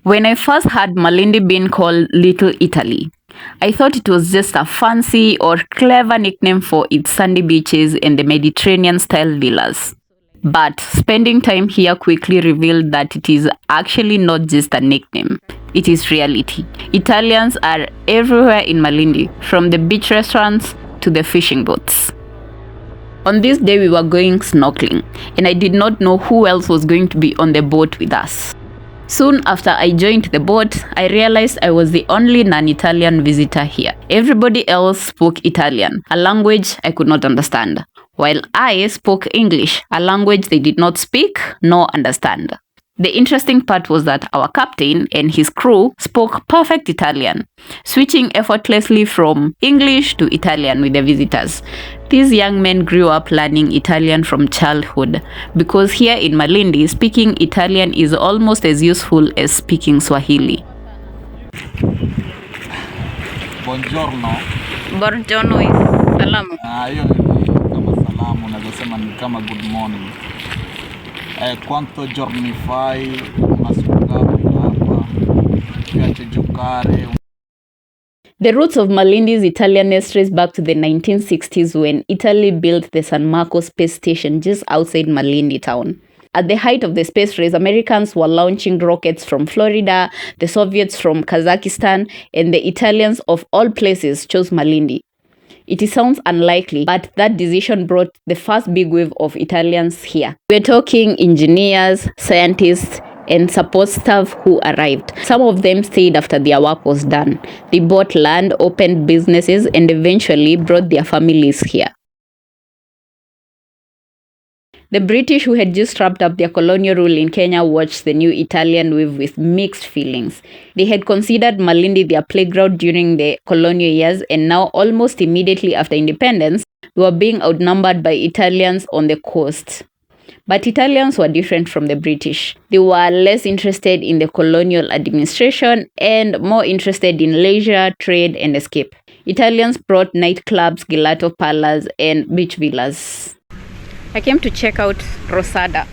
When I first heard Malindi being called Little Italy, I thought it was just a fancy or clever nickname for its sandy beaches and the Mediterranean-style villas. But spending time here quickly revealed that it is actually not just a nickname. It is reality. Italians are everywhere in Malindi, from the beach restaurants to the fishing boats. On this day we were going snorkeling, and I did not know who else was going to be on the boat with us. Soon after I joined the boat, I realized I was the only non-Italian visitor here. Everybody else spoke Italian, a language I could not understand, while I spoke English, a language they did not speak nor understand. The interesting part was that our captain and his crew spoke perfect Italian, switching effortlessly from English to Italian with the visitors. These young men grew up learning Italian from childhood, because here in Malindi, speaking Italian is almost as useful as speaking Swahili. Buongiorno. Buongiorno is salamu. Hiyo ni kama salamu, unaweza sema ni kama good morning. Quanto giorni fai? Unasuka hapa? Piace giocare? The roots of Malindi's Italianness trace back to the 1960s when Italy built the San Marco space station just outside Malindi town. At the height of the space race, Americans were launching rockets from Florida, the Soviets from Kazakhstan, and the Italians of all places chose Malindi. It sounds unlikely, but that decision brought the first big wave of Italians here. We're talking engineers, scientists, and support staff who arrived. Some of them stayed after their work was done. They bought land, opened businesses, and eventually brought their families here. The British, who had just wrapped up their colonial rule in Kenya, watched the new Italian wave with mixed feelings. They had considered Malindi their playground during the colonial years, and now, almost immediately after independence, they were being outnumbered by Italians on the coast. But Italians were different from the British. They were less interested in the colonial administration and more interested in leisure, trade, and escape. Italians brought nightclubs, gelato parlors, and beach villas. I came to check out Rosada.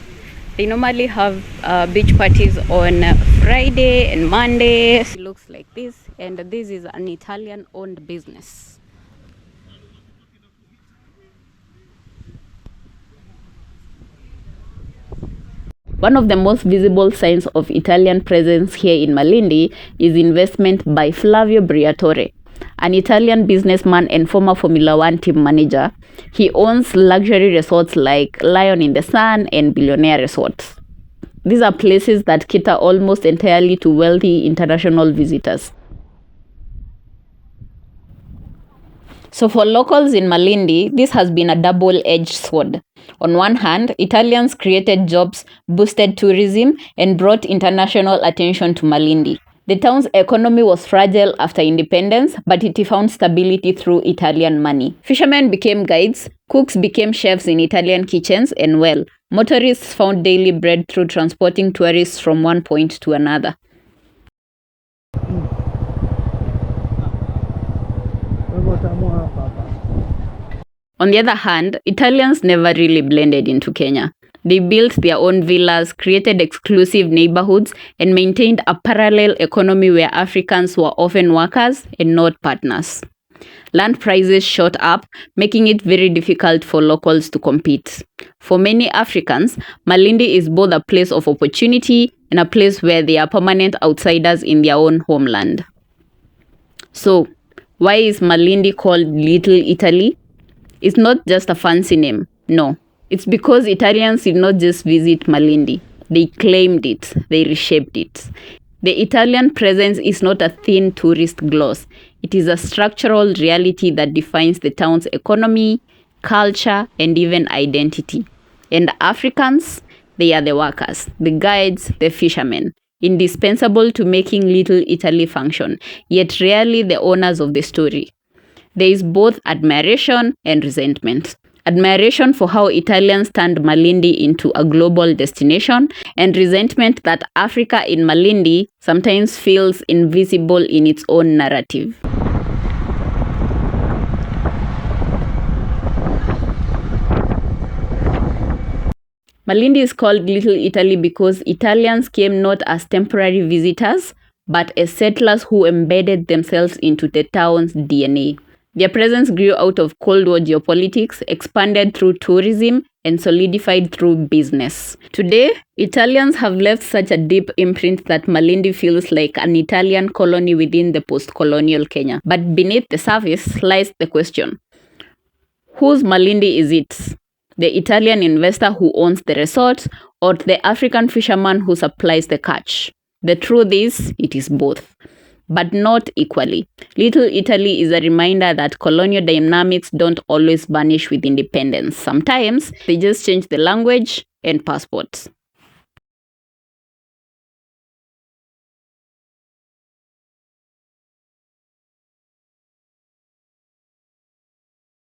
They normally have beach parties on Friday and Monday. It looks like this, and this is an Italian-owned business. One of the most visible signs of Italian presence here in Malindi is investment by Flavio Briatore, an Italian businessman and former Formula One team manager. He owns luxury resorts like Lion in the Sun and Billionaire Resorts. These are places that cater almost entirely to wealthy international visitors. So for locals in Malindi, this has been a double-edged sword. On one hand, Italians created jobs, boosted tourism, and brought international attention to Malindi. The town's economy was fragile after independence, but it found stability through Italian money. Fishermen became guides, cooks became chefs in Italian kitchens, and well, motorists found daily bread through transporting tourists from one point to another. On the other hand, Italians never really blended into Kenya. They built their own villas, created exclusive neighborhoods, and maintained a parallel economy where Africans were often workers and not partners. Land prices shot up, making it very difficult for locals to compete. For many Africans, Malindi is both a place of opportunity and a place where they are permanent outsiders in their own homeland. So, why is Malindi called Little Italy? It's not just a fancy name, no. It's because Italians did not just visit Malindi. They claimed it, they reshaped it. The Italian presence is not a thin tourist gloss. It is a structural reality that defines the town's economy, culture, and even identity. And Africans, they are the workers, the guides, the fishermen, indispensable to making Little Italy function, yet rarely the owners of the story. There is both admiration and resentment. Admiration for how Italians turned Malindi into a global destination, and resentment that Africa in Malindi sometimes feels invisible in its own narrative. Malindi is called Little Italy because Italians came not as temporary visitors, but as settlers who embedded themselves into the town's DNA. Their presence grew out of Cold War geopolitics, expanded through tourism, and solidified through business. Today, Italians have left such a deep imprint that Malindi feels like an Italian colony within the post-colonial Kenya. But beneath the surface lies the question: whose Malindi is it? The Italian investor who owns the resort, or the African fisherman who supplies the catch? The truth is, it is both, but not equally. Little Italy is a reminder that colonial dynamics don't always vanish with independence. Sometimes they just change the language and passports.